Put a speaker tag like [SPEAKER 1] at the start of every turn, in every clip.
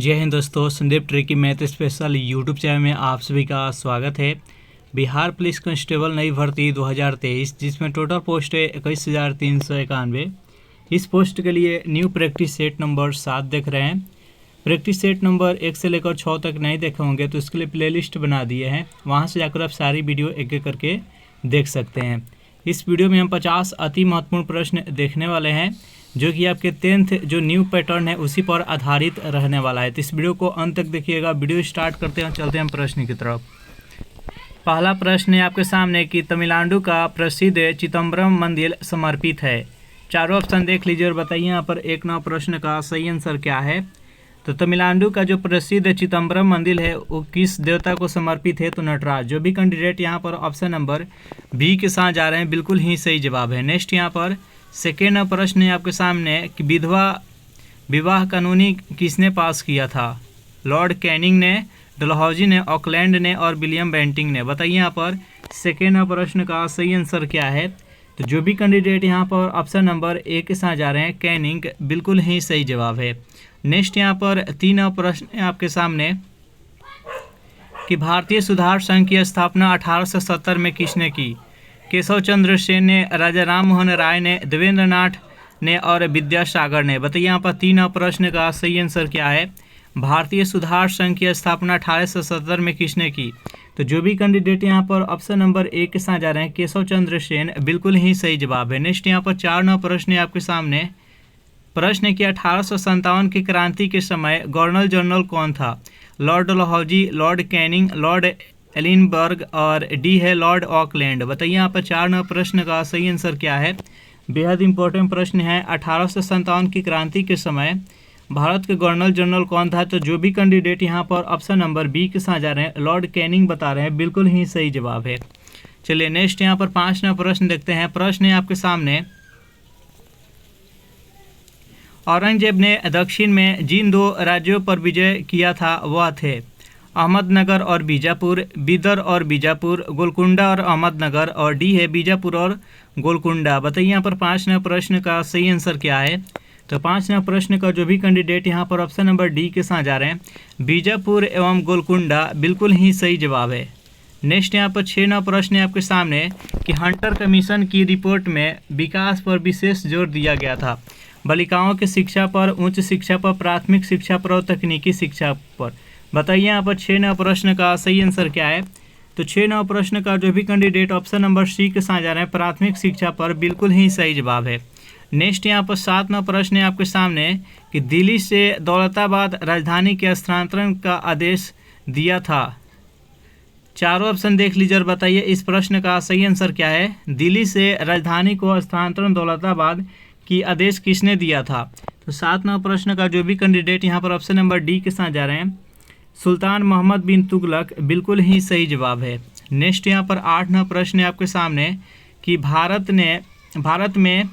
[SPEAKER 1] जय हिंद दोस्तों, Sandeep tricky math special YouTube channel में आप सभी का स्वागत है। बिहार पुलिस कांस्टेबल नई भर्ती 2023 जिसमें टोटल पोस्ट है 21,391। इस पोस्ट के लिए न्यू प्रैक्टिस सेट नंबर 7 देख रहे हैं। प्रैक्टिस सेट नंबर 1 से लेकर 6 तक नहीं देखे होंगे तो इसके लिए प्लेलिस्ट बना दिए हैं, वहाँ से जाकर आप सारी वीडियो एक एक करके देख सकते हैं। इस वीडियो में हम 50 अति महत्वपूर्ण प्रश्न देखने वाले हैं जो कि आपके 10th जो न्यू पैटर्न है उसी पर आधारित रहने वाला है। तो इस वीडियो को अंत तक देखिएगा। वीडियो स्टार्ट करते हैं, चलते हैं प्रश्न की तरफ। पहला प्रश्न है आपके सामने कि तमिलनाडु का प्रसिद्ध चिदम्बरम मंदिर समर्पित है। चारों ऑप्शन देख लीजिए और बताइए यहाँ पर 1 प्रश्न का सही आंसर क्या है। तो तमिलनाडु का जो प्रसिद्ध चिदम्बरम मंदिर है वो किस देवता को समर्पित है? तो नटराज। जो भी कैंडिडेट यहाँ पर ऑप्शन नंबर बी के साथ जा रहे हैं बिल्कुल ही सही जवाब है। नेक्स्ट यहाँ पर सेकेंड प्रश्न है आपके सामने कि विधवा विवाह कानूनी किसने पास किया था? लॉर्ड कैनिंग ने, डलहौजी ने, ऑकलैंड ने और विलियम बेंटिंग ने। बताइए यहाँ पर सेकेंड प्रश्न का सही आंसर क्या है। तो जो भी कैंडिडेट यहाँ पर ऑप्शन नंबर ए के साथ जा रहे हैं कैनिंग, बिल्कुल ही सही जवाब है। नेक्स्ट यहाँ पर 3 प्रश्न है आपके सामने कि भारतीय सुधार संघ की स्थापना 1870 में किसने की? केशव चंद्र सेन ने, राजा राम मोहन राय ने, देवेंद्र नाथ ने और विद्यासागर ने। बताइए यहाँ पर 3 प्रश्न का सही आंसर क्या है। भारतीय सुधार संघ की स्थापना 1870 में किसने की? तो जो भी कैंडिडेट यहाँ पर ऑप्शन नंबर ए के साथ जा रहे हैं केशव चंद्र सेन, बिल्कुल ही सही जवाब है। नेक्स्ट यहाँ पर 4 प्रश्न है आपके सामने। प्रश्न है कि 1857 की क्रांति के समय गवर्नर जनरल कौन था? Lord Dalhousie, Lord Canning, Lord Ellenborough और डी है लॉर्ड ऑकलैंड। बताइए यहाँ पर 4 प्रश्न का सही आंसर क्या है। बेहद इंपॉर्टेंट प्रश्न है। 1857 की क्रांति के समय भारत के गवर्नर जनरल कौन था? तो जो भी कैंडिडेट यहाँ पर ऑप्शन नंबर बी के साथ जा रहे हैं लॉर्ड कैनिंग बता रहे हैं, बिल्कुल ही सही जवाब है। चलिए नेक्स्ट यहाँ पर 5 प्रश्न देखते हैं। प्रश्न है आपके सामने औरंगजेब ने दक्षिण में जिन 2 राज्यों पर विजय किया था वह थे अहमदनगर और बीजापुर, बीदर और बीजापुर, गोलकुंडा और अहमदनगर और डी है बीजापुर और गोलकुंडा। बताइए यहाँ पर 5 प्रश्न का सही आंसर क्या है। तो 5 प्रश्न का जो भी कैंडिडेट यहाँ पर ऑप्शन नंबर डी के साथ जा रहे हैं बीजापुर एवं गोलकुंडा, बिल्कुल ही सही जवाब है। नेक्स्ट यहाँ पर 6 प्रश्न है आपके सामने कि हंटर कमीशन की रिपोर्ट में विकास पर विशेष जोर दिया गया था। बालिकाओं की शिक्षा पर, उच्च शिक्षा पर, प्राथमिक शिक्षा पर और तकनीकी शिक्षा पर। बताइए यहाँ पर 6 प्रश्न का सही आंसर क्या है। तो 6 प्रश्न का जो भी कैंडिडेट ऑप्शन नंबर सी के साथ जा रहे हैं प्राथमिक शिक्षा पर, बिल्कुल ही सही जवाब है। नेक्स्ट यहाँ पर 7 प्रश्न है आपके सामने कि दिल्ली से दौलताबाद राजधानी के स्थानांतरण का आदेश दिया था। चारों ऑप्शन देख लीजिए और बताइए इस प्रश्न का सही आंसर क्या है। दिल्ली से राजधानी को स्थानांतरण दौलताबाद की आदेश किसने दिया था? तो 7 प्रश्न का जो भी कैंडिडेट यहाँ पर ऑप्शन नंबर डी के साथ जा रहे हैं सुल्तान मोहम्मद बिन तुगलक, बिल्कुल ही सही जवाब है। नेक्स्ट यहाँ पर 8 प्रश्न है आपके सामने कि भारत में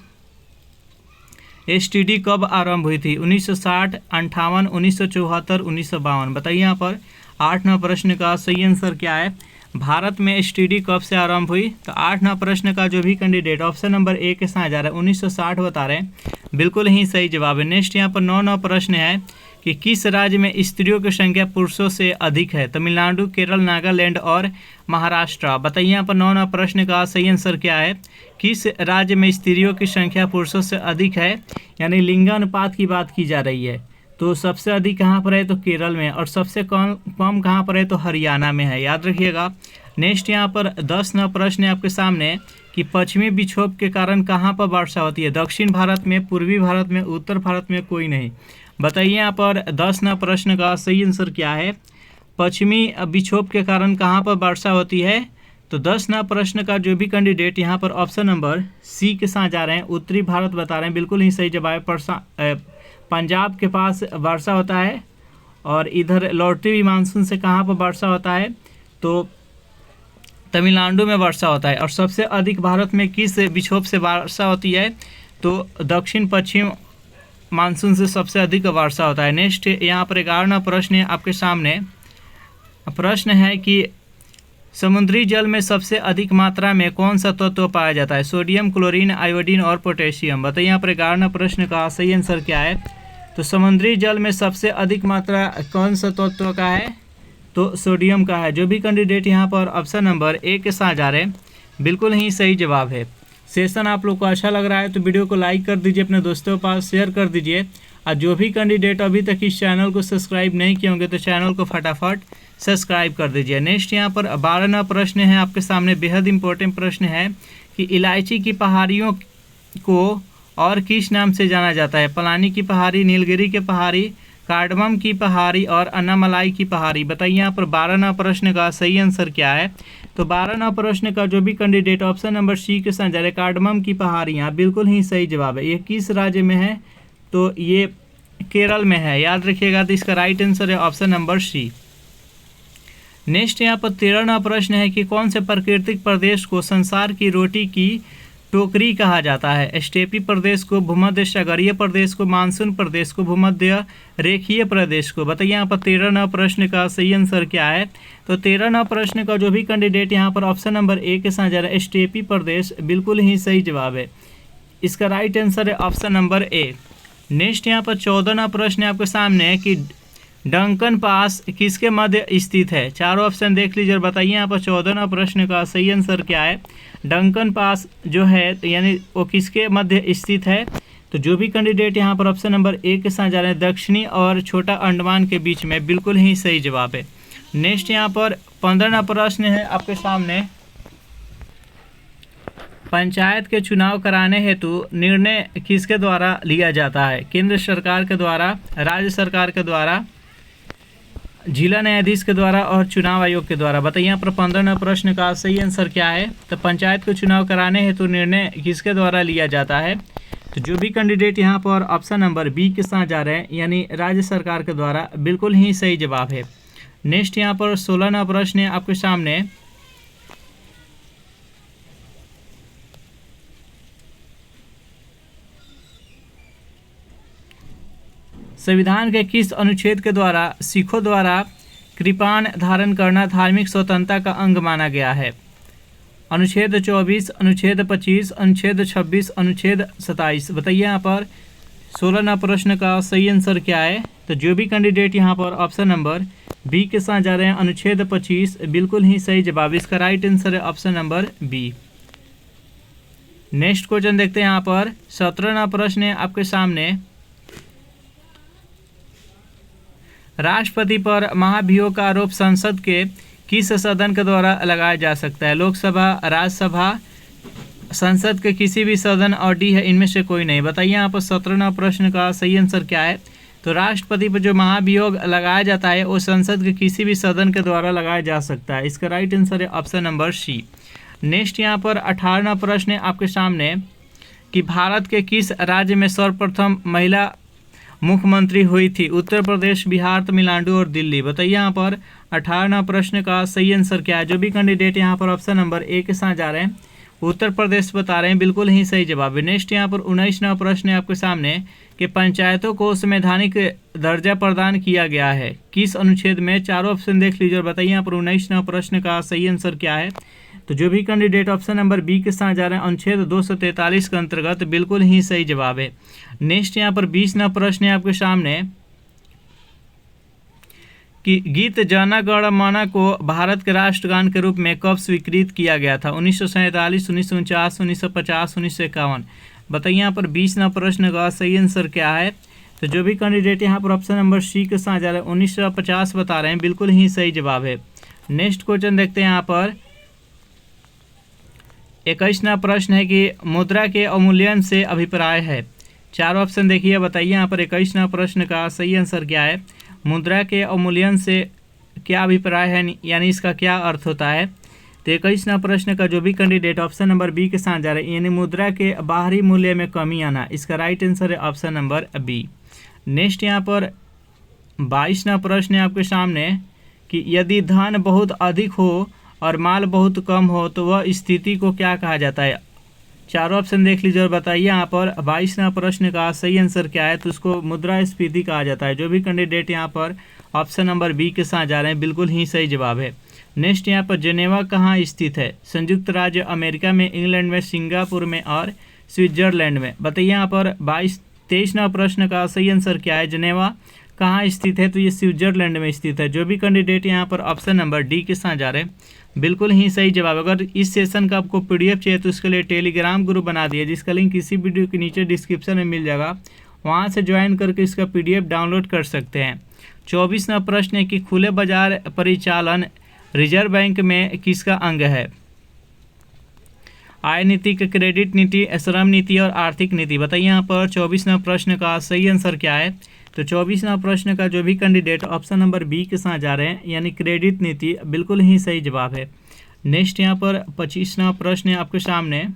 [SPEAKER 1] एसटीडी कब आरंभ हुई थी? 1960, 58, 1974, 1952। बताइए यहाँ पर 8 प्रश्न का सही आंसर क्या है। भारत में एसटीडी कब से आरंभ हुई? तो 8 प्रश्न का जो भी कैंडिडेट ऑप्शन नंबर ए के साथ जा रहा है 1960 बता रहे हैं, बिल्कुल ही सही जवाब है। नेक्स्ट यहाँ पर 9 प्रश्न है कि किस राज्य में स्त्रियों की संख्या पुरुषों से अधिक है? तमिलनाडु, केरल, नागालैंड और महाराष्ट्र। बताइए यहाँ पर 9 प्रश्न का सही आंसर क्या है। किस राज्य में स्त्रियों की संख्या पुरुषों से अधिक है, यानी लिंगानुपात की बात की जा रही है। तो सबसे अधिक कहाँ पर है? तो केरल में, और सबसे कम कहाँ पर है? तो हरियाणा में है, याद रखिएगा। नेक्स्ट यहाँ पर 10 प्रश्न है आपके सामने कि पश्चिमी विक्षोभ के कारण कहाँ पर वर्षा होती है? दक्षिण भारत में, पूर्वी भारत में, उत्तर भारत में, कोई नहीं। बताइए यहाँ पर 10 प्रश्न का सही आंसर क्या है। पश्चिमी विक्षोभ के कारण कहाँ पर वर्षा होती है? तो 10 प्रश्न का जो भी कैंडिडेट यहाँ पर ऑप्शन नंबर सी के साथ जा रहे हैं उत्तरी भारत बता रहे हैं, बिल्कुल ही सही जवाब है। पंजाब के पास वर्षा होता है और इधर लौटती हुई मानसून से कहाँ पर वर्षा होता है? तो तमिलनाडु में वर्षा होता है। और सबसे अधिक भारत में किस विक्षोभ से वर्षा होती है? तो दक्षिण पश्चिम मानसून से सबसे अधिक वर्षा होता है। नेक्स्ट यहाँ पर 11 प्रश्न है आपके सामने। प्रश्न है कि समुद्री जल में सबसे अधिक मात्रा में कौन सा तत्व पाया जाता है? सोडियम, क्लोरीन, आयोडीन और पोटेशियम। बताइए यहाँ पर 11 प्रश्न का सही आंसर क्या है। तो समुद्री जल में सबसे अधिक मात्रा कौन सा तत्व का है, तो सोडियम का है। जो भी कैंडिडेट यहाँ पर ऑप्शन नंबर ए के साथ जा रहे हैं बिल्कुल ही सही जवाब है। सेशन आप लोग को अच्छा लग रहा है तो वीडियो को लाइक कर दीजिए, अपने दोस्तों के पास शेयर कर दीजिए, और जो भी कैंडिडेट अभी तक इस चैनल को सब्सक्राइब नहीं किए होंगे तो चैनल को फटाफट सब्सक्राइब कर दीजिए। नेक्स्ट यहाँ पर 12वां प्रश्न है आपके सामने, बेहद इंपॉर्टेंट प्रश्न है कि इलायची की पहाड़ियों को और किस नाम से जाना जाता है। पलानी की पहाड़ी, नीलगिरी की पहाड़ी, कार्डमम की पहाड़ी और अन्नामलाई की पहाड़ी। बताइए यहाँ पर 12वां प्रश्न का सही आंसर क्या है। तो 12वां प्रश्न का जो भी कैंडिडेट ऑप्शन नंबर सी के साथ जा रहे कार्डमम की पहाड़ियाँ बिल्कुल ही सही जवाब है। ये किस राज्य में है, तो ये केरल में है, याद रखिएगा। तो इसका राइट आंसर है ऑप्शन नंबर सी। नेक्स्ट यहाँ पर 13वां प्रश्न है कि कौन से प्राकृतिक प्रदेश को संसार की रोटी की टोकरी कहा जाता है। स्टेपी प्रदेश को, भूमध्य सागरीय प्रदेश को, मानसून प्रदेश को, भूमध्य रेखीय प्रदेश को। बताइए यहाँ पर 13वां प्रश्न का सही आंसर क्या है। तो 13वां प्रश्न का जो भी कैंडिडेट यहाँ पर ऑप्शन नंबर ए के साथ जा रहा है स्टेपी प्रदेश बिल्कुल ही सही जवाब है। इसका राइट आंसर है ऑप्शन नंबर ए। नेक्स्ट यहाँ पर 14वां प्रश्न आपके सामने है कि डंकन पास किसके मध्य स्थित है। चारों ऑप्शन देख लीजिए और बताइए यहाँ पर 14वां प्रश्न का सही आंसर क्या है। डंकन पास जो है यानी वो किसके मध्य स्थित है। तो जो भी कैंडिडेट यहाँ पर ऑप्शन नंबर ए के साथ जा रहे हैं दक्षिणी और छोटा अंडमान के बीच में बिल्कुल ही सही जवाब है। नेक्स्ट यहाँ पर 15वां प्रश्न है आपके सामने, पंचायत के चुनाव कराने हेतु निर्णय किसके द्वारा लिया जाता है। केंद्र सरकार के द्वारा, राज्य सरकार के द्वारा, जिला न्यायाधीश के द्वारा और चुनाव आयोग के द्वारा। बताइए यहाँ पर 15वां प्रश्न का सही आंसर क्या है। तो पंचायत को चुनाव कराने हेतु निर्णय किसके द्वारा लिया जाता है। तो जो भी कैंडिडेट यहाँ पर ऑप्शन नंबर बी के साथ जा रहे हैं यानी राज्य सरकार के द्वारा बिल्कुल ही सही जवाब है। नेक्स्ट यहाँ पर 16वां प्रश्न है आपके सामने, संविधान के किस अनुच्छेद के द्वारा सिखों द्वारा कृपाण धारण करना धार्मिक स्वतंत्रता का अंग माना गया है। अनुच्छेद 24, अनुच्छेद 25, अनुच्छेद 26, अनुच्छेद 27। बताइए यहाँ पर 16वां प्रश्न का सही आंसर क्या है। तो जो भी कैंडिडेट यहाँ पर ऑप्शन नंबर बी के साथ जा रहे हैं अनुच्छेद 25 बिल्कुल ही सही जवाब। इसका राइट आंसर है option number B. Next question देखते हैं यहाँ पर 17वां प्रश्न है आपके सामने, राष्ट्रपति पर महाभियोग का आरोप संसद के किस सदन के द्वारा लगाया जा सकता है। लोकसभा, राज्यसभा, संसद के किसी भी सदन और डी है इनमें से कोई नहीं। बताइए यहाँ पर 17वां प्रश्न का सही आंसर क्या है। तो राष्ट्रपति पर जो महाभियोग लगाया जाता है वो संसद के किसी भी सदन के द्वारा लगाया जा सकता है। इसका राइट आंसर है ऑप्शन नंबर सी। नेक्स्ट यहाँ पर 18वां प्रश्न है आपके सामने कि भारत के किस राज्य में सर्वप्रथम महिला मुख्यमंत्री हुई थी। उत्तर प्रदेश, बिहार, तमिलनाडु और दिल्ली। बताइए यहाँ पर 18वां प्रश्न का सही आंसर क्या है। जो भी कैंडिडेट यहाँ पर ऑप्शन नंबर ए के साथ जा रहे हैं उत्तर प्रदेश बता रहे हैं बिल्कुल ही सही जवाब है। नेक्स्ट यहाँ पर 19वां प्रश्न है आपके सामने कि पंचायतों को संवैधानिक दर्जा प्रदान किया गया है किस अनुच्छेद में। चारों ऑप्शन देख लीजिए और बताइए यहाँ पर 19वां प्रश्न का सही आंसर क्या है। तो जो भी कैंडिडेट ऑप्शन नंबर बी के साथ जा रहे हैं अनुच्छेद 243 के अंतर्गत बिल्कुल ही सही जवाब है। नेक्स्ट यहाँ पर 20वां प्रश्न है आपके सामने कि गीत जन गण मन को भारत के राष्ट्रगान के रूप में कब स्वीकृत किया गया था। 1947, 1949, 1950, 1951। बताइए यहाँ पर 20वां प्रश्न का सही आंसर क्या है। तो जो भी कैंडिडेट यहाँ पर ऑप्शन नंबर सी के साथ जा रहे हैं 1950 बता रहे हैं बिल्कुल ही सही जवाब है। नेक्स्ट क्वेश्चन देखते हैं यहाँ पर 21वां प्रश्न है कि मुद्रा के अवमूल्यन से अभिप्राय है। चार ऑप्शन देखिए, बताइए यहाँ पर 21वां प्रश्न का सही आंसर क्या है। मुद्रा के अवमूल्यन से क्या अभिप्राय है यानी इसका क्या अर्थ होता है। तो 21वां प्रश्न का जो भी कैंडिडेट ऑप्शन नंबर बी के साथ जा रहे हैं यानी मुद्रा के बाहरी मूल्य में कमी आना, इसका राइट आंसर है ऑप्शन नंबर बी। नेक्स्ट यहाँ पर 22वां प्रश्न है आपके सामने कि यदि धन बहुत अधिक हो और माल बहुत कम हो तो वह स्थिति को क्या कहा जाता है। चारों ऑप्शन देख लीजिए और बताइए यहाँ पर 22वां प्रश्न का सही आंसर क्या है। तो उसको मुद्रास्फीति कहा जाता है। जो भी कैंडिडेट यहाँ पर ऑप्शन नंबर बी के साथ जा रहे हैं बिल्कुल ही सही जवाब है। नेक्स्ट यहाँ पर जेनेवा कहाँ स्थित है। संयुक्त राज्य अमेरिका में, इंग्लैंड में, सिंगापुर में और स्विट्जरलैंड में। बताइए यहाँ पर 23वां प्रश्न का सही आंसर क्या है? जनेवा कहाँ स्थित है? तो ये स्विट्जरलैंड में स्थित है। जो भी कैंडिडेट यहाँ पर ऑप्शन नंबर डी के साथ जा रहे हैं बिल्कुल ही सही जवाब। अगर इस सेशन का आपको पीडीएफ चाहिए तो उसके लिए टेलीग्राम ग्रुप बना दिया, जिसका लिंक इसी वीडियो के नीचे डिस्क्रिप्शन में मिल जाएगा, वहाँ से ज्वाइन करके इसका पीडीएफ डाउनलोड कर सकते हैं। 24वां प्रश्न है कि खुले बाजार परिचालन रिजर्व बैंक में किसका अंग है? आय नीति, क्रेडिट नीति, श्रम नीति और आर्थिक नीति। बताइए यहाँ पर 24वां प्रश्न का सही आंसर क्या है? तो 24वां प्रश्न का जो भी कैंडिडेट ऑप्शन नंबर बी के साथ जा रहे हैं यानी क्रेडिट नीति, बिल्कुल ही सही जवाब है। नेक्स्ट यहाँ पर 25वां प्रश्न है आपके सामने।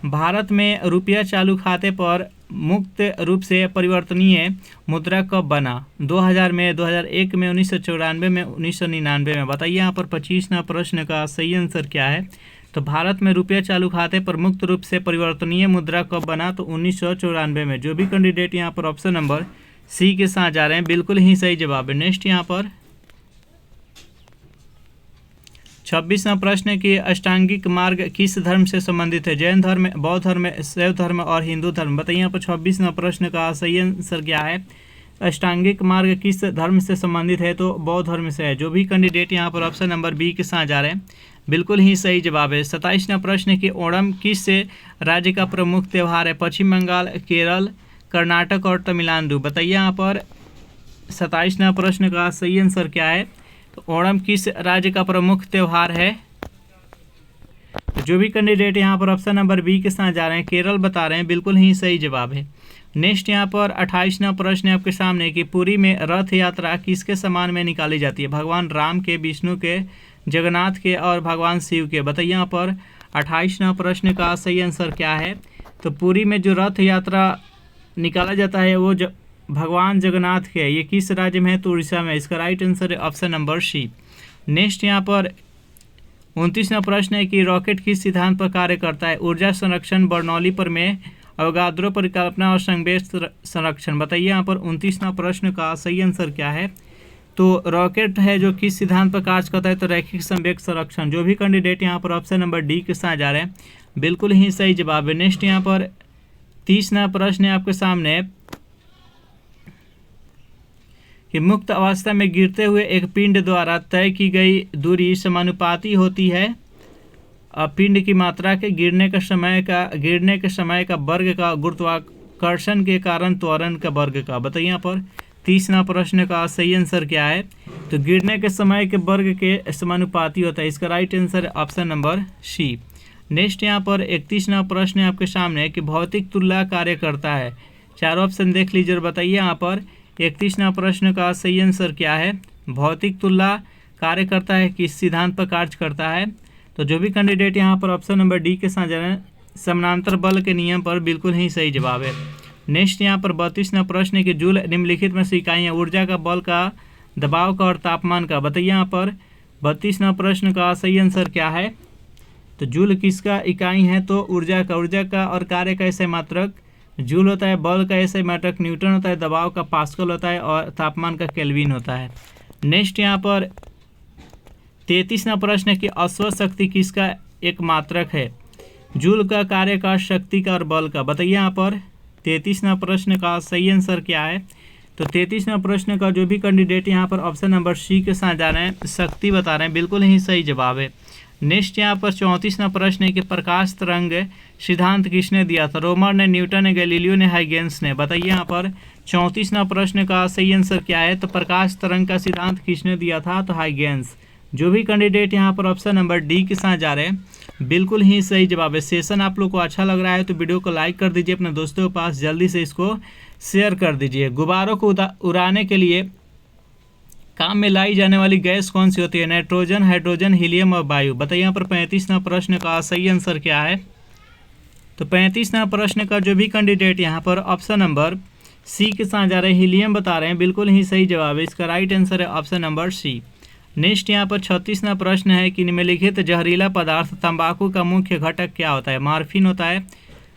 [SPEAKER 1] भारत में रुपया चालू खाते पर मुक्त रूप से परिवर्तनीय मुद्रा कब बना? 2000 में, 2001 में, 1994 में, 1999 में। बताइए यहाँ पर 25वां प्रश्न का सही आंसर क्या है? तो भारत में रुपया चालू खाते पर मुक्त रूप से परिवर्तनीय मुद्रा कब बना? तो 1994 में। जो भी कैंडिडेट यहाँ पर ऑप्शन नंबर सी के साथ जा रहे हैं बिल्कुल ही सही जवाब है। नेक्स्ट यहाँ पर 26वां प्रश्न है कि अष्टांगिक मार्ग किस धर्म से संबंधित है? जैन धर्म, बौद्ध धर्म, शैव धर्म और हिंदू धर्म। बताइए यहाँ पर 26वां प्रश्न का सही आंसर क्या है? अष्टांगिक मार्ग किस धर्म से संबंधित है? तो बौद्ध धर्म से है। जो भी कैंडिडेट यहाँ पर ऑप्शन नंबर बी के साथ जा रहे हैं बिल्कुल ही सही जवाब है। 27वां प्रश्न है कि ओणम किस राज्य का प्रमुख त्यौहार है? पश्चिम बंगाल, केरल, कर्नाटक और तमिलनाडु। बताइए यहाँ पर 27वां प्रश्न का सही आंसर क्या है? तो ओणम किस राज्य का प्रमुख त्यौहार है? जो भी कैंडिडेट यहाँ पर ऑप्शन नंबर बी के साथ जा रहे हैं केरल बता रहे हैं, बिल्कुल ही सही जवाब है। नेक्स्ट यहाँ पर 28वां प्रश्न है आपके सामने कि पुरी में रथ यात्रा किसके सम्मान में निकाली जाती है? भगवान राम के, विष्णु के, जगन्नाथ के और भगवान शिव के। बताइए यहाँ पर 28वां प्रश्न का सही आंसर क्या है? तो पुरी में जो रथ यात्रा निकाला जाता है वो भगवान जगन्नाथ के। ये किस राज्य में है? तो उड़ीसा में। इसका राइट आंसर है ऑप्शन नंबर सी। नेक्स्ट यहाँ पर 29वां प्रश्न है कि रॉकेट किस सिद्धांत पर कार्य करता है? ऊर्जा संरक्षण, बर्नौली प्रमेय, अवगाद्रो परिकल्पना और संवेश संरक्षण। बताइए यहाँ पर 29वां प्रश्न का सही आंसर क्या है? तो रॉकेट है जो किस सिद्धांत पर कार्य करता है? तो रैखिक संवेग संरक्षण। जो भी कैंडिडेट यहाँ पर ऑप्शन नंबर डी के साथ जा रहे हैं बिल्कुल ही सही जवाब है। नेक्स्ट यहाँ पर 30वां प्रश्न है आपके सामने कि मुक्त अवस्था में गिरते हुए एक पिंड द्वारा तय की गई दूरी समानुपाती होती है पिंड की मात्रा के गिरने के समय का वर्ग का गुरुत्वाकर्षण के कारण त्वरण का वर्ग का। बताइए यहाँ पर 30वां प्रश्न का सही आंसर क्या है? तो गिरने के समय के वर्ग के समानुपाती होता है। इसका राइट आंसर है ऑप्शन नंबर सी। नेक्स्ट यहाँ पर 31वां प्रश्न है आपके सामने कि भौतिक तुलना कार्य करता है। चारों ऑप्शन देख लीजिए और बताइए यहाँ पर 31वां प्रश्न का सही आंसर क्या है? भौतिक तुलना कार्य करता है किस सिद्धांत पर कार्य करता है? तो जो भी कैंडिडेट यहाँ पर ऑप्शन नंबर डी के साथ जा रहे हैं समानांतर बल के नियम पर, बिल्कुल ही सही जवाब है। नेक्स्ट यहाँ पर 32वां प्रश्न है कि जूल निम्नलिखित में से इकाइयाँ ऊर्जा का, बल का, दबाव का और तापमान का। बताइए यहाँ पर 32वां प्रश्न का सही आंसर क्या है? तो जूल किसका इकाई है? तो ऊर्जा का और कार्य का ऐसे मात्रक जूल होता है, बल का ऐसे मात्रक न्यूटन होता है, दबाव का पास्कल होता है और तापमान का केल्विन होता है। नेक्स्ट यहाँ पर 33वां प्रश्न है कि अश्व शक्ति किसका एक मात्रक है? जूल का, कार्य का, शक्ति का और बल का। बताइए यहाँ पर 33वां प्रश्न का सही आंसर क्या है? तो 33वां प्रश्न का जो भी कैंडिडेट यहाँ पर ऑप्शन नंबर सी के साथ जा रहे हैं शक्ति बता रहे हैं, बिल्कुल ही सही जवाब है। नेक्स्ट यहाँ पर 34वां प्रश्न है कि प्रकाश तरंग सिद्धांत किसने दिया था? रोमर ने, न्यूटन ने, गैलीलियो ने, हाइगेंस ने। बताइए यहाँ पर 34वां प्रश्न का सही आंसर क्या है? तो प्रकाश तरंग का सिद्धांत किसने दिया था? तो हाइगेंस। जो भी कैंडिडेट यहाँ पर ऑप्शन नंबर डी के साथ जा रहे हैं बिल्कुल ही सही जवाब है। सेशन आप लोग को अच्छा लग रहा है तो वीडियो को लाइक कर दीजिए, अपने दोस्तों के पास जल्दी से इसको शेयर कर दीजिए। गुब्बारों को उड़ाने के लिए काम में लाई जाने वाली गैस कौन सी होती है? नाइट्रोजन, हाइड्रोजन, हीलियम और वायु। बताइए यहाँ पर 35वां प्रश्न का सही आंसर क्या है? तो 35वां प्रश्न का जो भी कैंडिडेट यहाँ पर ऑप्शन नंबर सी के साथ जा रहे हैं हीलियम बता रहे हैं, बिल्कुल ही सही जवाब है। इसका राइट आंसर है ऑप्शन नंबर सी। नेक्स्ट यहाँ पर 36वां प्रश्न है कि निम्नलिखित जहरीला पदार्थ तंबाकू का मुख्य घटक क्या होता है? मॉर्फिन होता है,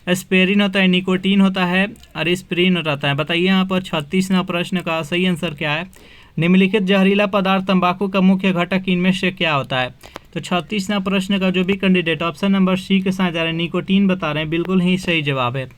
[SPEAKER 1] एस्पेरिन होता है, निकोटीन होता है और एस्प्रिन होता है। बताइए यहाँ पर 36वां प्रश्न का सही आंसर क्या है? निम्नलिखित जहरीला पदार्थ तंबाकू का मुख्य घटक इनमें से क्या होता है। तो 36वां प्रश्न का जो भी कैंडिडेट ऑप्शन नंबर सी के साथ जा रहे हैं निकोटीन बता रहे हैं, बिल्कुल ही सही जवाब है।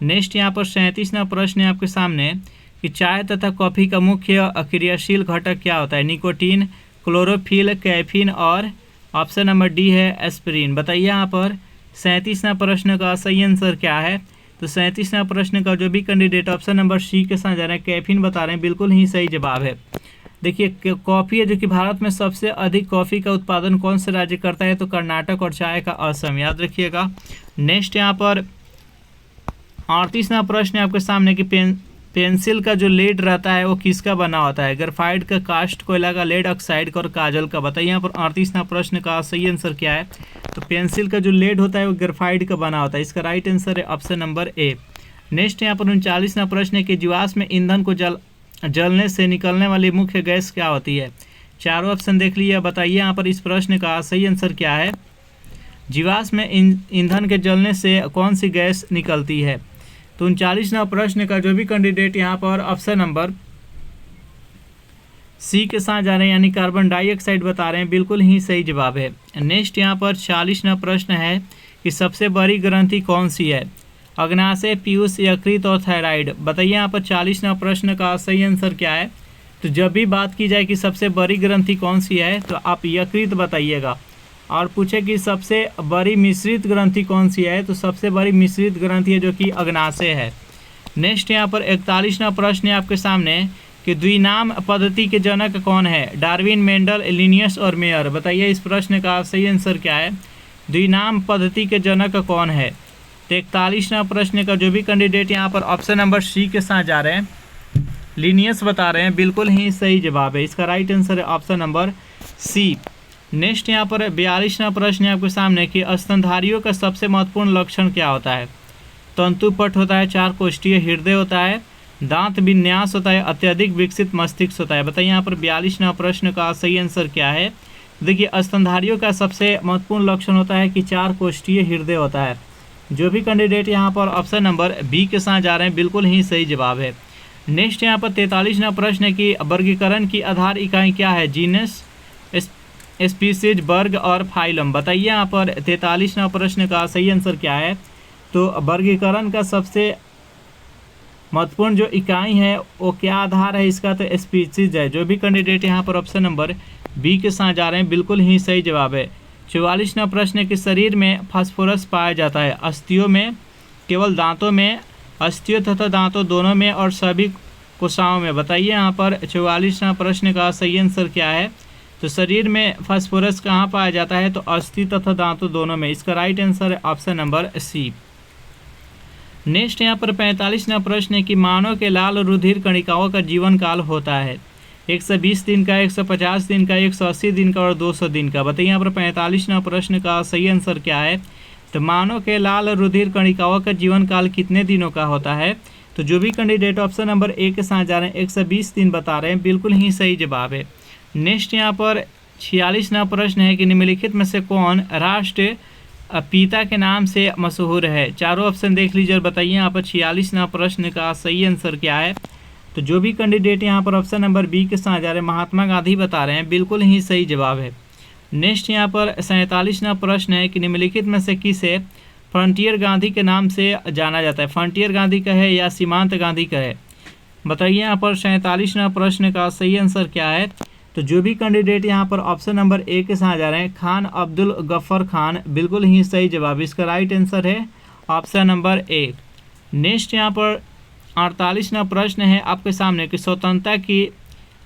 [SPEAKER 1] नेक्स्ट यहाँ पर 37वां प्रश्न है आपके सामने कि चाय तथा कॉफ़ी का मुख्य क्रियाशील घटक क्या होता है। निकोटीन, क्लोरोफिल, कैफीन और ऑप्शन नंबर डी है एस्पिरिन। बताइए यहाँ पर 37वां प्रश्न का सही आंसर क्या है। तो 37वां प्रश्न का जो भी कैंडिडेट ऑप्शन नंबर सी के साथ जा रहे हैं कैफीन बता रहे हैं, बिल्कुल ही सही जवाब है। देखिए कॉफ़ी है जो कि भारत में सबसे अधिक कॉफ़ी का उत्पादन कौन से राज्य करता है। तो कर्नाटक और चाय का असम, याद रखिएगा। नेक्स्ट यहाँ पर 38वां प्रश्न है आपके सामने कि पेंसिल का जो लेड रहता है वो किसका बना होता है। ग्रेफाइट का, कास्ट कोयला का, लेड ऑक्साइड का और काजल का। बताइए यहाँ पर 38वां प्रश्न का सही आंसर क्या है। तो पेंसिल का जो लेड होता है वो ग्रेफाइट का बना होता है, इसका राइट आंसर है ऑप्शन नंबर ए। नेक्स्ट यहाँ पर 39वां प्रश्न है कि जीवाश्म इंधन को जलने से निकलने वाली मुख्य गैस क्या होती है। चारों ऑप्शन देख लीजिए, बताइए यहाँ पर इस प्रश्न का सही आंसर क्या है। जीवाश्म ईंधन के जलने से कौन सी गैस निकलती है। तो 39वां प्रश्न का जो भी कैंडिडेट यहाँ पर ऑप्शन नंबर सी के साथ जा रहे हैं यानी कार्बन डाइऑक्साइड बता रहे हैं, बिल्कुल ही सही जवाब है। नेक्स्ट यहाँ पर 40वां प्रश्न है कि सबसे बड़ी ग्रंथि कौन सी है। अग्नाशय, पीयूष, यकृत और थायराइड। बताइए यहाँ पर 40वां प्रश्न का सही आंसर क्या है। तो जब भी बात की जाए कि सबसे बड़ी ग्रंथि कौन सी है तो आप यकृत बताइएगा, और पूछे कि सबसे बड़ी मिश्रित ग्रंथि कौन सी है तो सबसे बड़ी मिश्रित ग्रंथि है जो कि अग्नाशय है। नेक्स्ट यहाँ पर 41वां प्रश्न है आपके सामने कि द्विनाम पद्धति के जनक कौन है। डार्विन, मेंडल, लिनियस और मेयर। बताइए इस प्रश्न का सही आंसर क्या है। द्विनाम पद्धति के जनक कौन है। तो 41वां प्रश्न का जो भी कैंडिडेट यहाँ पर ऑप्शन नंबर सी के साथ जा रहे हैं लिनियस बता रहे हैं, बिल्कुल ही सही जवाब है, इसका राइट आंसर है ऑप्शन नंबर सी। नेक्स्ट यहाँ पर 42वां प्रश्न है आपके सामने कि स्तनधारियों का सबसे महत्वपूर्ण लक्षण क्या होता है। तंतुपट होता है, 4 कोष्ठीय हृदय होता है, दांत विन्यास होता है, अत्यधिक विकसित मस्तिष्क होता है। बताइए यहाँ पर 42वां प्रश्न का सही आंसर क्या है। देखिए स्तनधारियों का सबसे महत्वपूर्ण लक्षण होता है कि 4 कोष्ठीय हृदय होता है। जो भी कैंडिडेट यहाँ पर ऑप्शन नंबर बी के साथ जा रहे हैं, बिल्कुल ही सही जवाब है। नेक्स्ट यहाँ पर 43वां प्रश्न है कि वर्गीकरण की आधार इकाई क्या है। जीनस, स्पीसीज, वर्ग और फाइलम। बताइए यहाँ पर 43वां प्रश्न का सही आंसर क्या है। तो वर्गीकरण का सबसे महत्वपूर्ण जो इकाई है वो क्या आधार है इसका, तो स्पीसीज है। जो भी कैंडिडेट यहाँ पर ऑप्शन नंबर बी के साथ जा रहे हैं, बिल्कुल ही सही जवाब है। 44वां प्रश्न है कि शरीर में फास्फोरस पाया जाता है अस्थियों में, केवल दांतों में, अस्थियों तथा दांतों दोनों में और सभी कोशिकाओं में। बताइए यहाँ पर 44वां प्रश्न का सही आंसर क्या है। तो शरीर में फास्फोरस कहाँ पाया जाता है, तो अस्थि तथा दांतों दोनों में, इसका राइट आंसर है ऑप्शन नंबर सी। नेक्स्ट यहाँ पर 45वां प्रश्न है कि मानव के लाल रुधिर कणिकाओं का जीवन काल होता है 120 दिन का, 150 दिन का, 180 दिन का और 200 दिन का। बताइए यहाँ पर 45वां प्रश्न का सही आंसर क्या है। तो मानव के लाल रुधिर कणिकाओं का जीवन काल कितने दिनों का होता है। तो जो भी कैंडिडेट ऑप्शन नंबर ए के साथ जा रहे हैं 120 दिन बता रहे हैं, बिल्कुल ही सही जवाब है। नेक्स्ट यहाँ पर 46वां प्रश्न है कि निम्नलिखित में से कौन राष्ट्र पिता के नाम से मशहूर है। चारों ऑप्शन देख लीजिए और बताइए यहाँ पर 46वां प्रश्न का सही आंसर क्या है। तो जो भी कैंडिडेट यहाँ पर ऑप्शन नंबर बी के साथ जा रहे हैं महात्मा गांधी बता रहे हैं, बिल्कुल ही सही जवाब है। नेक्स्ट यहाँ पर 47वां प्रश्न है कि निम्नलिखित में से किसे फ्रंटियर गांधी के नाम से जाना जाता है। फ्रंटियर गांधी का है या सीमांत गांधी का है। बताइए यहाँ पर 47वां प्रश्न का सही आंसर क्या है। तो जो भी कैंडिडेट यहाँ पर ऑप्शन नंबर ए के साथ जा रहे हैं खान अब्दुल गफ्फर खान, बिल्कुल ही सही जवाब, इसका राइट आंसर है ऑप्शन नंबर ए। नेक्स्ट यहाँ पर 48वां प्रश्न है आपके सामने कि स्वतंत्रता की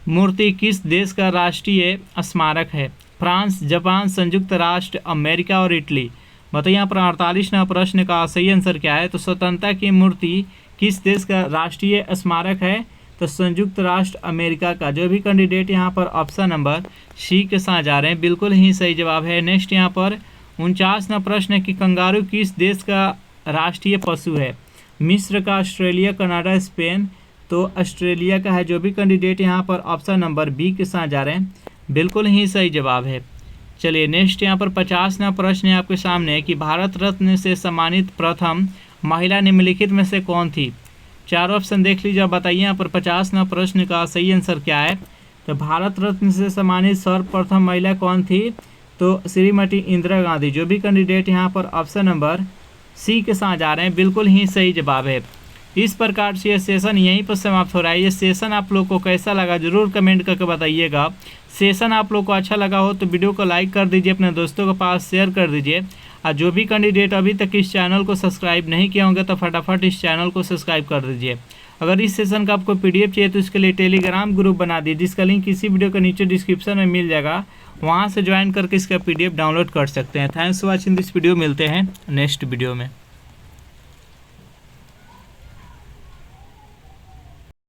[SPEAKER 1] मूर्ति किस देश का राष्ट्रीय स्मारक है। फ्रांस, जापान, संयुक्त राष्ट्र अमेरिका और इटली। बताइए यहाँ पर 48वां प्रश्न का सही आंसर क्या है। तो स्वतंत्रता की मूर्ति किस देश का राष्ट्रीय स्मारक है, तो संयुक्त राष्ट्र अमेरिका का। जो भी कैंडिडेट यहाँ पर ऑप्शन नंबर सी के साथ जा रहे हैं, बिल्कुल ही सही जवाब है। नेक्स्ट यहाँ पर 49वां प्रश्न है कि कंगारू किस देश का राष्ट्रीय पशु है। मिस्र का, ऑस्ट्रेलिया, कनाडा, स्पेन। तो ऑस्ट्रेलिया का है। जो भी कैंडिडेट यहाँ पर ऑप्शन नंबर बी के साथ जा रहे हैं, बिल्कुल ही सही जवाब है। चलिए नेक्स्ट यहाँ पर 50वां प्रश्न है आपके सामने कि भारत रत्न से सम्मानित प्रथम महिला निम्नलिखित में से कौन थी। चारों ऑप्शन देख लीजिए, बताइए यहाँ पर 50वां प्रश्न का सही आंसर क्या है। तो भारत रत्न से सम्मानित सर्वप्रथम महिला कौन थी? तो श्रीमती इंदिरा गांधी। जो भी कैंडिडेट यहाँ पर ऑप्शन नंबर सी के साथ जा रहे हैं बिल्कुल ही सही जवाब है। इस प्रकार से ये सेशन यहीं पर समाप्त हो रहा है। ये सेशन आप लोग को कैसा लगा ज़रूर कमेंट करके बताइएगा। सेशन आप लोग को अच्छा लगा हो तो वीडियो को लाइक कर दीजिए, अपने दोस्तों के पास शेयर कर दीजिए। और जो भी कैंडिडेट अभी तक इस चैनल को सब्सक्राइब नहीं किए होंगे तो फटाफट इस चैनल को सब्सक्राइब कर दीजिए। अगर इस सेशन का आपको PDF चाहिए तो इसके लिए टेलीग्राम ग्रुप बना दीजिए, जिसका लिंक इसी वीडियो के नीचे डिस्क्रिप्शन में मिल जाएगा। वहाँ से ज्वाइन करके इसका PDF डाउनलोड कर सकते हैं। Thanks for watching this video. मिलते हैं नेक्स्ट वीडियो में।